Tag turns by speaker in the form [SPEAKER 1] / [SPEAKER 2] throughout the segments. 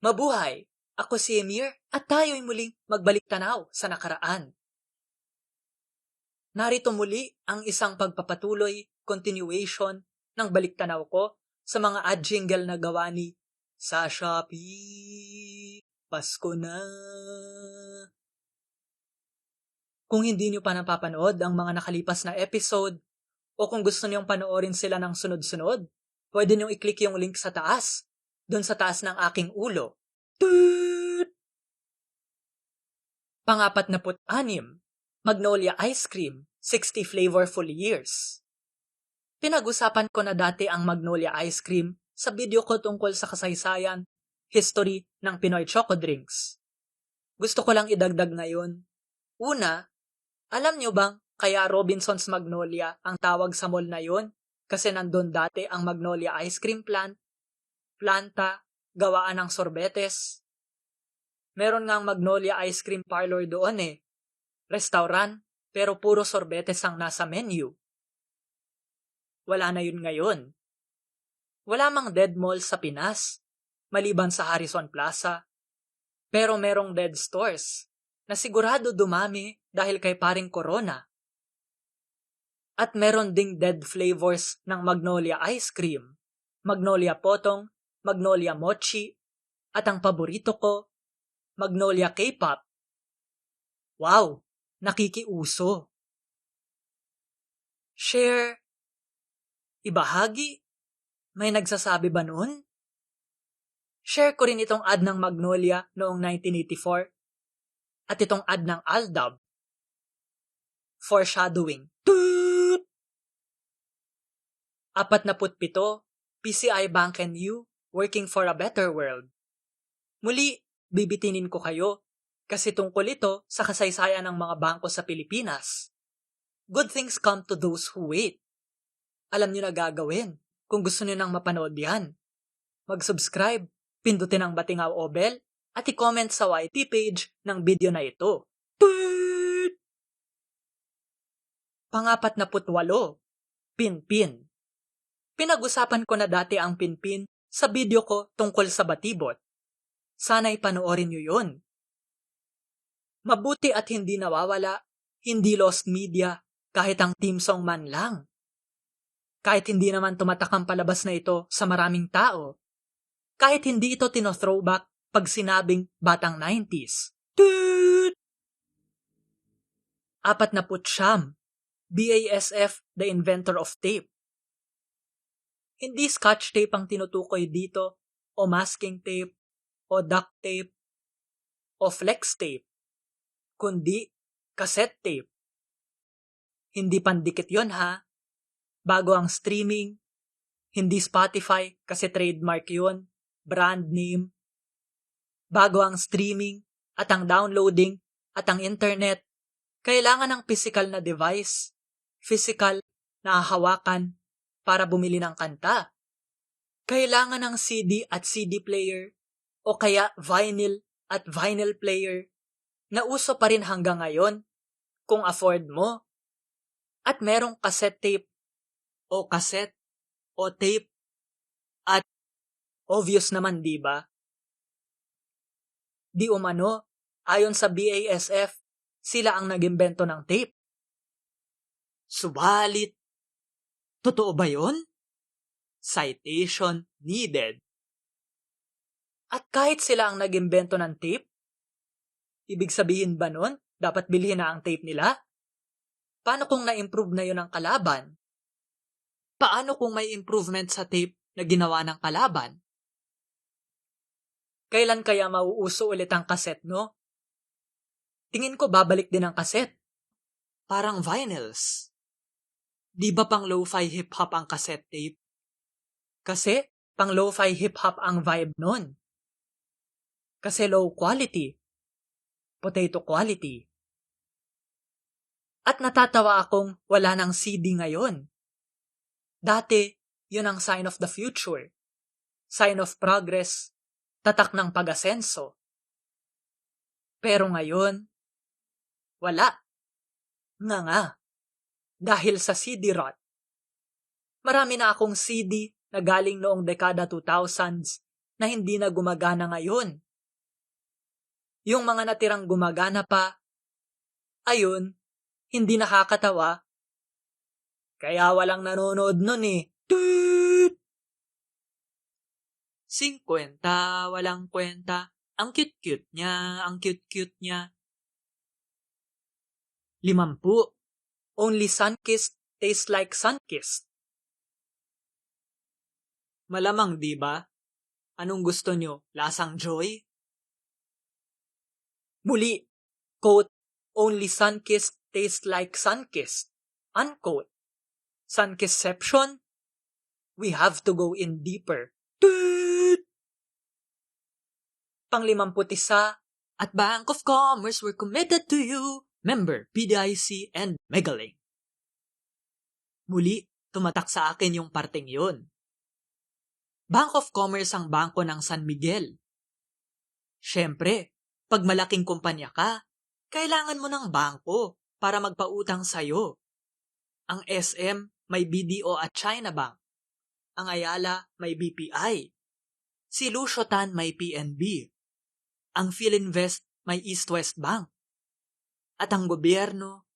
[SPEAKER 1] Mabuhay! Ako si Emir at tayo'y muling magbalik-tanaw sa nakaraan. Narito muli ang isang pagpapatuloy, continuation ng balik-tanaw ko sa mga ad jingle na gawa ni Sa Shopee, Pasko na. Kung hindi nyo pa napapanood ang mga nakalipas na episode o kung gusto nyong panoorin sila ng sunod-sunod, pwede nyong i-click yung link sa taas, dun sa taas ng aking ulo. Pang-46, Magnolia Ice Cream, 60 Flavorful Years. Pinag-usapan ko na dati ang Magnolia Ice Cream sa video ko tungkol sa kasaysayan, history ng Pinoy Choco Drinks. Gusto ko lang idagdag ngayon. Una, alam nyo bang kaya Robinson's Magnolia ang tawag sa mall na yon? Kasi nandun dati ang Magnolia Ice Cream planta, gawaan ng sorbetes. Meron ngang Magnolia Ice Cream Parlor doon Restaurant, pero puro sorbetes ang nasa menu. Wala na yun ngayon. Wala mang dead mall sa Pinas, maliban sa Harrison Plaza. Pero merong dead stores na sigurado dumami dahil kay paring Corona. At meron ding dead flavors ng Magnolia Ice Cream, Magnolia Potong, Magnolia Mochi, at ang paborito ko, Magnolia K-pop. Wow, nakikiuso. Share, ibahagi, may nagsasabi ba nun? Share ko rin itong ad ng Magnolia noong 1984 at itong ad ng Aldab. Foreshadowing. 47, PCI Bank and You, Working for a Better World. Muli, bibitinin ko kayo kasi tungkol ito sa kasaysayan ng mga bangko sa Pilipinas. Good things come to those who wait. Alam nyo na gagawin kung gusto nyo nang mapanood yan. Mag-subscribe, pindutin ang batingaw o bell, at i-comment sa YT page ng video na ito. Pang-48, Pinpin. Pinag-usapan ko na dati ang Pinpin sa video ko tungkol sa batibot. Sana'y panoorin nyo yun. Mabuti at hindi nawawala, hindi lost media, kahit ang theme song man lang. Kahit hindi naman tumatak ang palabas na ito sa maraming tao. Kahit hindi ito tino-throwback pag sinabing batang 90s. 49, BASF, the inventor of tape. Hindi scotch tape ang tinutukoy dito, o masking tape, o duct tape, o flex tape, kundi cassette tape. Hindi pandikit yon ha. Bago ang streaming, hindi Spotify kasi trademark yon, brand name. Bago ang streaming at ang downloading at ang internet, kailangan ng physical na device, physical na hahawakan para bumili ng kanta. Kailangan ng CD at CD player o kaya vinyl at vinyl player na uso pa rin hanggang ngayon kung afford mo. At merong cassette tape o cassette o tape at obvious naman diba? Di umano, ayon sa BASF, sila ang nag-imbento ng tape. Subalit, totoo ba yun? Citation needed. At kahit sila ang nag-imbento ng tape, ibig sabihin ba nun, dapat bilhin na ang tape nila? Paano kung na-improve na yun ang kalaban? Paano kung may improvement sa tape na ginawa ng kalaban? Kailan kaya mauuso ulit ang cassette, no? Tingin ko babalik din ang cassette. Parang vinyls. Di ba pang lo-fi hip-hop ang cassette tape? Kasi pang lo-fi hip-hop ang vibe nun. Kasi low quality. Potato quality. At natatawa akong wala ng CD ngayon. Dati, yun ang sign of the future. Sign of progress. Tatak ng pag-asenso. Pero ngayon, wala. Nga. Dahil sa CD rot. Marami na akong CD na galing noong dekada 2000s na hindi na gumagana ngayon. Yung mga natirang gumagana pa, ayun, hindi nakakatawa. Kaya walang nanonood nun eh. Toot! 50, walang kwenta. Ang cute-cute niya, ang cute-cute niya. 50, only sun-kissed tastes like sun-kissed. Malamang, di ba? Anong gusto nyo? Lasang joy? Muli, quote, only sun-kissed tastes like sun-kissed. Unquote. Sun-kissception? We have to go in deeper. Toot! Pang-51, at Bank of Commerce, we're committed to you. Member, PDIC, and Megaling. Muli, tumatak sa akin yung parteng yun. Bank of Commerce ang bangko ng San Miguel. Siyempre, pag malaking kumpanya ka, kailangan mo ng bangko para magpautang sa'yo. Ang SM may BDO at China Bank. Ang Ayala may BPI. Si Lusiotan may PNB. Ang Philinvest may East-West Bank. At ang gobyerno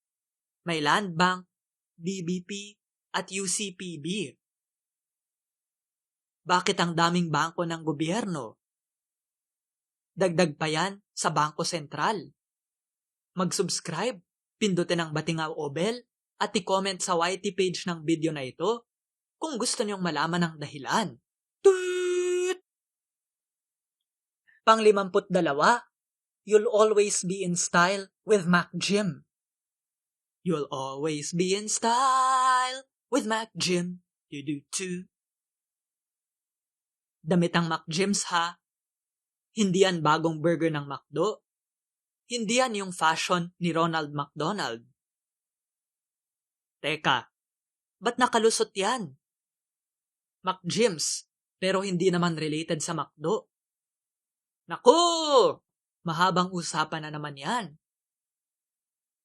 [SPEAKER 1] may Land Bank, DBP, at UCPB. Bakit ang daming bangko ng gobyerno? Dagdag pa yan sa Bangko Sentral. Mag-subscribe, pindutin ang batingaw o bell, at i-comment sa YT page ng video na ito kung gusto niyong malaman ang dahilan. Toot! Pang-52, you'll always be in style with Mac Jim. You'll always be in style with Mac Jim. Do-do-do. Damit ang Mac Jims ha. Hindi yan bagong burger ng McDo. Hindi yan yung fashion ni Ronald McDonald. Teka, ba't nakalusot yan? Mac Jims, pero hindi naman related sa McDo. Naku! Mahabang usapan na naman yan.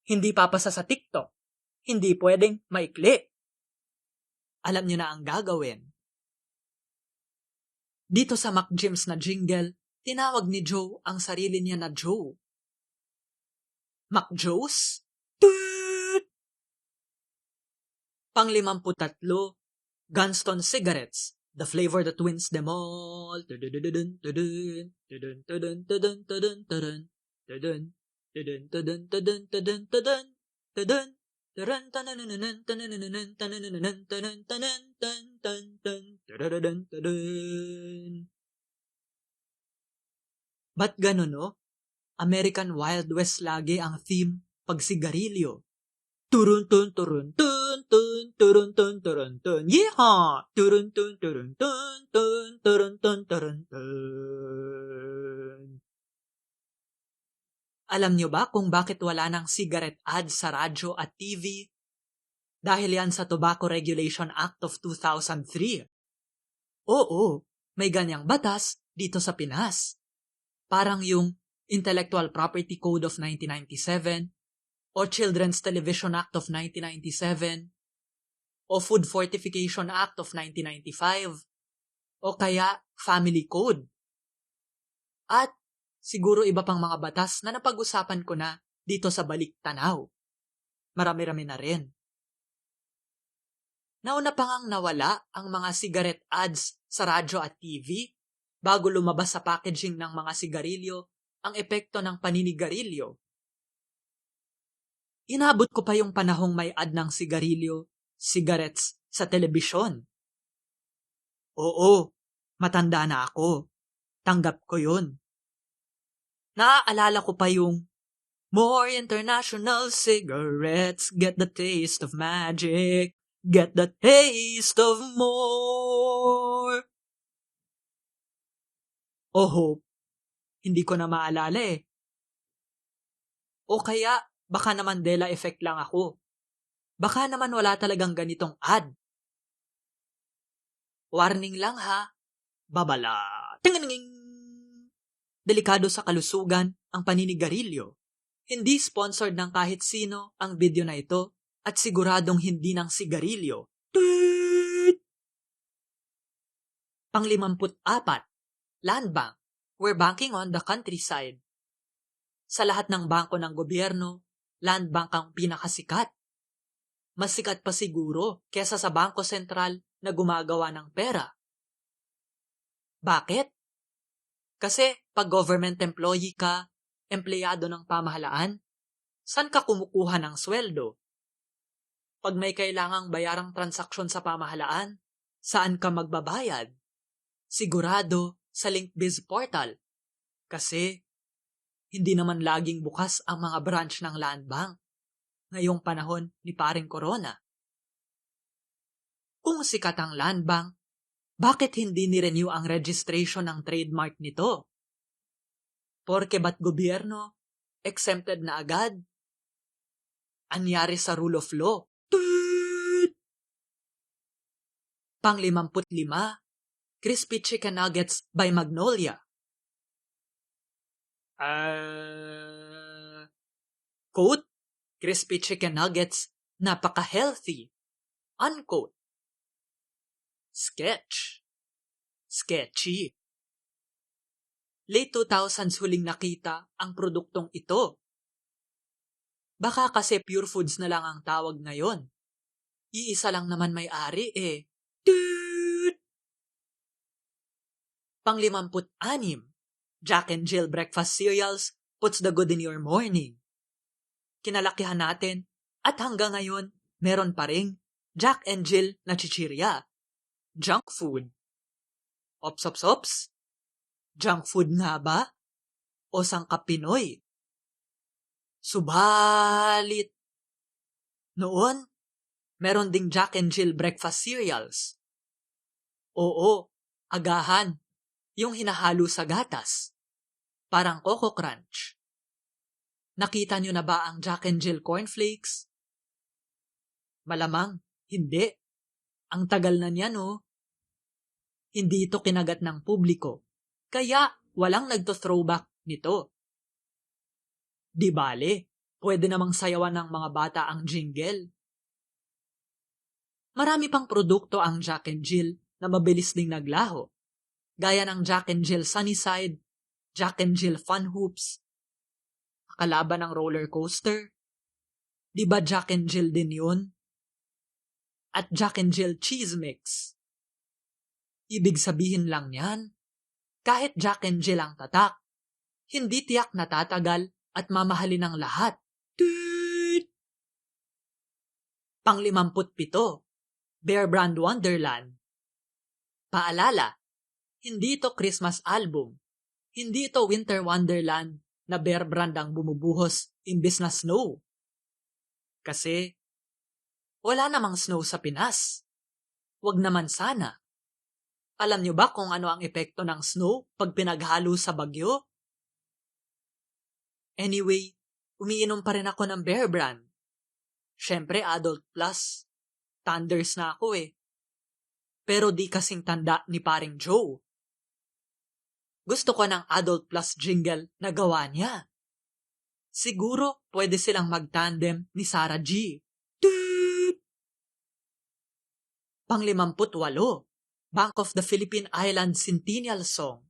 [SPEAKER 1] Hindi papasa sa TikTok. Hindi pwedeng maikli. Alam niyo na ang gagawin. Dito sa Mac Jims na jingle, tinawag ni Joe ang sarili niya na Joe. Mac Joes? Toot! Pang-53, Gunston Cigarettes, the flavor that wins them all. Tudun, tudun, tudun, tudun, tudun, tudun, tudun, tudun, tudun, tudun, tudun, tudun, tudun, tudun. Ba't ganun no? American Wild West lagi ang theme pag sigarilyo. Turun tun turun tun tun turun tun turun tun. Yeehaw! Turun tun turun tun tun turun tun turun tun. Alam nyo ba kung bakit wala ng cigarette ads sa radyo at TV? Dahil yan sa Tobacco Regulation Act of 2003. Oo, may ganyang batas dito sa Pinas. Parang yung Intellectual Property Code of 1997, o Children's Television Act of 1997, o Food Fortification Act of 1995, o kaya Family Code. At siguro iba pang mga batas na napag-usapan ko na dito sa Balik Tanaw. Marami-rami na rin. Nauna pa ngang nawala ang mga cigarette ads sa radyo at TV bago lumabas sa packaging ng mga sigarilyo ang epekto ng paninigarilyo. Inabot ko pa yung panahong may ad ng sigarilyo, cigarettes sa telebisyon. Oo, matanda na ako. Tanggap ko yun. Naaalala ko pa yung more international cigarettes, get the taste of magic, get the taste of more. Oh, hindi ko na maalala eh. O kaya, baka na Mandela effect lang ako. Baka naman wala talagang ganitong ad. Warning lang ha. Babala. Tinginging. Delikado sa kalusugan ang paninigarilyo. Hindi sponsored ng kahit sino ang video na ito at siguradong hindi ng sigarilyo. Toot! Pang-54, Land Bank. We're banking on the countryside. Sa lahat ng bangko ng gobyerno, Land Bank ang pinakasikat. Mas sikat pa siguro kesa sa Bangko Sentral na gumagawa ng pera. Bakit? Kasi pag government employee ka, empleyado ng pamahalaan, saan ka kumukuha ng sweldo? Pag may kailangang bayarang transaksyon sa pamahalaan, saan ka magbabayad? Sigurado sa LinkBiz portal. Kasi hindi naman laging bukas ang mga branch ng Land Bank ngayong panahon ni Paring Corona. Kung sikat ang Land Bank, bakit hindi ni-renew ang registration ng trademark nito? Porke ba't gobyerno, exempted na agad? Anyari sa rule of law? Pang-55, Crispy Chicken Nuggets by Magnolia. Quote, Crispy Chicken Nuggets, napaka-healthy. Unquote. Sketch. Sketchy. Late 2000s huling nakita ang produktong ito. Baka kasi Pure Foods na lang ang tawag ngayon. Iisa lang naman may-ari eh. Pang-56, Jack and Jill Breakfast Cereals puts the good in your morning. Kinalakihan natin at hanggang ngayon meron pa ring Jack and Jill na chichirya. Junk food. Ops. Junk food nga ba? O sangkap Pinoy? Subalit. Noon, meron ding Jack and Jill breakfast cereals. Oo, agahan. Yung hinahalo sa gatas. Parang Coco Crunch. Nakita nyo na ba ang Jack and Jill cornflakes? Malamang, hindi. Ang tagal na niya, no? Hindi ito kinagat ng publiko. Kaya, walang nagto-throwback nito. Di bale, pwede namang sayawan ng mga bata ang jingle. Marami pang produkto ang Jack and Jill na mabilis ding naglaho. Gaya ng Jack and Jill Sunnyside, Jack and Jill Fun Hoops, kalaban ng roller coaster. Di ba Jack and Jill din yun? At Jack and Jill Cheese Mix. Ibig sabihin lang yan, kahit Jack and Jill ang tatak, hindi tiyak na tatagal at mamahalin ng lahat. Pang-57, Bear Brand Wonderland. Paalala, hindi ito Christmas album. Hindi ito Winter Wonderland na Bear Brand ang bumubuhos imbis na snow. Kasi, wala namang snow sa Pinas. Wag naman sana. Alam nyo ba kung ano ang epekto ng snow pag pinaghalo sa bagyo? Anyway, umiinom pa rin ako ng Bear Brand. Syempre, Adult Plus. Thunders na ako eh. Pero di kasing tanda ni Paring Joe. Gusto ko ng Adult Plus jingle na gawa niya. Siguro pwede silang mag-tandem ni Sarah G. Pang-58, Bank of the Philippine Islands Centennial Song.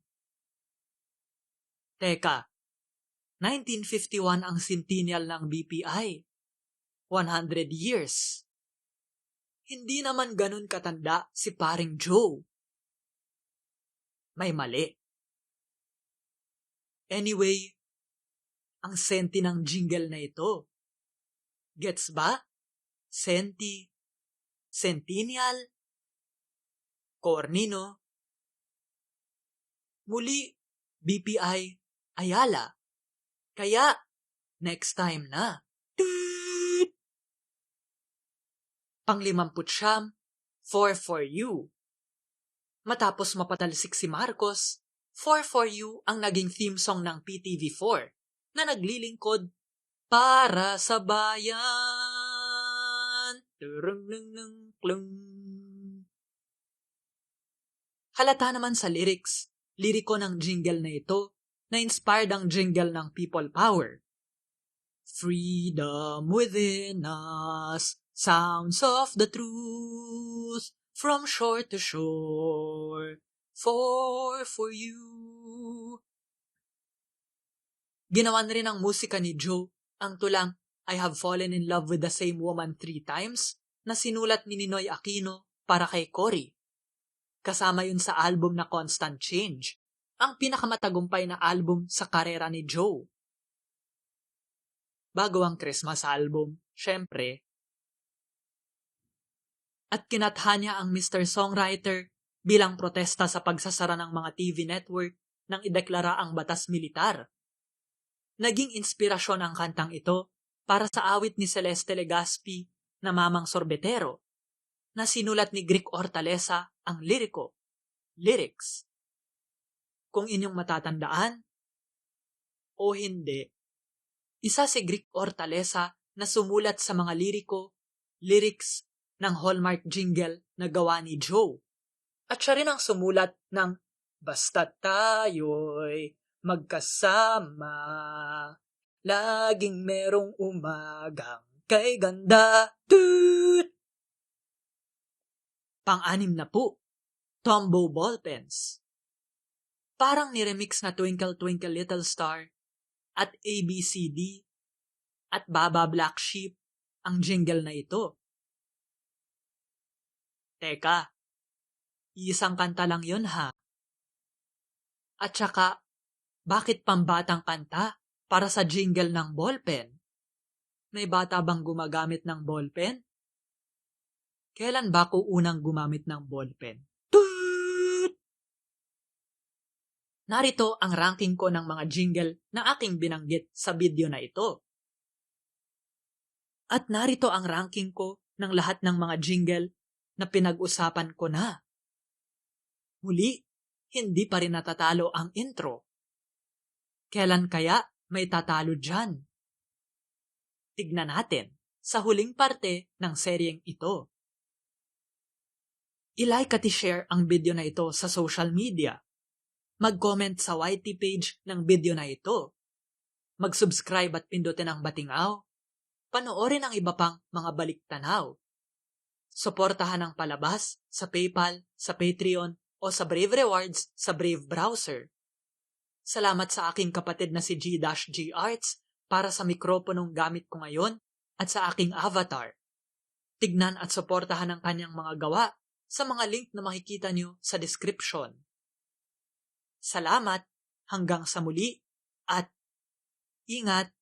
[SPEAKER 1] Teka, 1951 ang centennial ng BPI. 100 years. Hindi naman ganun katanda si Paring Joe. May mali. Anyway, ang senti ng jingle na ito. Gets ba? Senti. Centennial. Corny, no? Muli, BPI, Ayala. Kaya, next time na. Pang-59, 4 for you. Matapos mapatalsik si Marcos, 4 for you ang naging theme song ng PTV4 na naglilingkod para sa bayan. Halata naman sa lyrics, liriko ng jingle na ito na inspired ang jingle ng People Power. Freedom within us, sounds of the truth, from shore to shore, for you. Ginawan rin ng musika ni Joe ang tulang I Have Fallen in Love with the Same Woman 3 Times na sinulat ni Ninoy Aquino para kay Cory. Kasama yun sa album na Constant Change, ang pinakamatagumpay na album sa karera ni Joe. Bago ang Christmas album, syempre. At kinatha niya ang Mr. Songwriter bilang protesta sa pagsasara ng mga TV network nang ideklara ang batas militar. Naging inspirasyon ang kantang ito para sa awit ni Celeste Legazpi na Mamang Sorbetero na sinulat ni Gric Hortaleza ang lyrics. Kung inyong matatandaan o hindi, isa si Gric Hortaleza na sumulat sa mga lyrics ng Hallmark jingle na gawa ni Joe. At siya rin ang sumulat ng Basta tayo'y magkasama, laging merong umagang kay ganda. Toot! Pang-anim na po, Tombow Ballpens. Parang niremix na Twinkle Twinkle Little Star at ABCD at Baba Black Sheep ang jingle na ito. Teka, isang kanta lang yun ha. At saka, bakit pambatang kanta para sa jingle ng ballpen? May bata bang gumagamit ng ballpen? Kailan ba ko unang gumamit ng ballpen? Toot! Narito ang ranking ko ng mga jingle na aking binanggit sa video na ito. At narito ang ranking ko ng lahat ng mga jingle na pinag-usapan ko na. Muli, hindi pa rin natatalo ang intro. Kailan kaya may tatalo dyan? Tignan natin sa huling parte ng seryeng ito. I-like at i-share ang video na ito sa social media. Mag-comment sa YT page ng video na ito. Mag-subscribe at pindutin ang batingaw. Panoorin ang iba pang mga baliktanaw. Suportahan ang palabas sa PayPal, sa Patreon, o sa Brave Rewards sa Brave Browser. Salamat sa aking kapatid na si G-G Arts para sa mikroponong gamit ko ngayon at sa aking avatar. Tignan at suportahan ang kanyang mga gawa sa mga link na makikita nyo sa description. Salamat, hanggang sa muli, at ingat!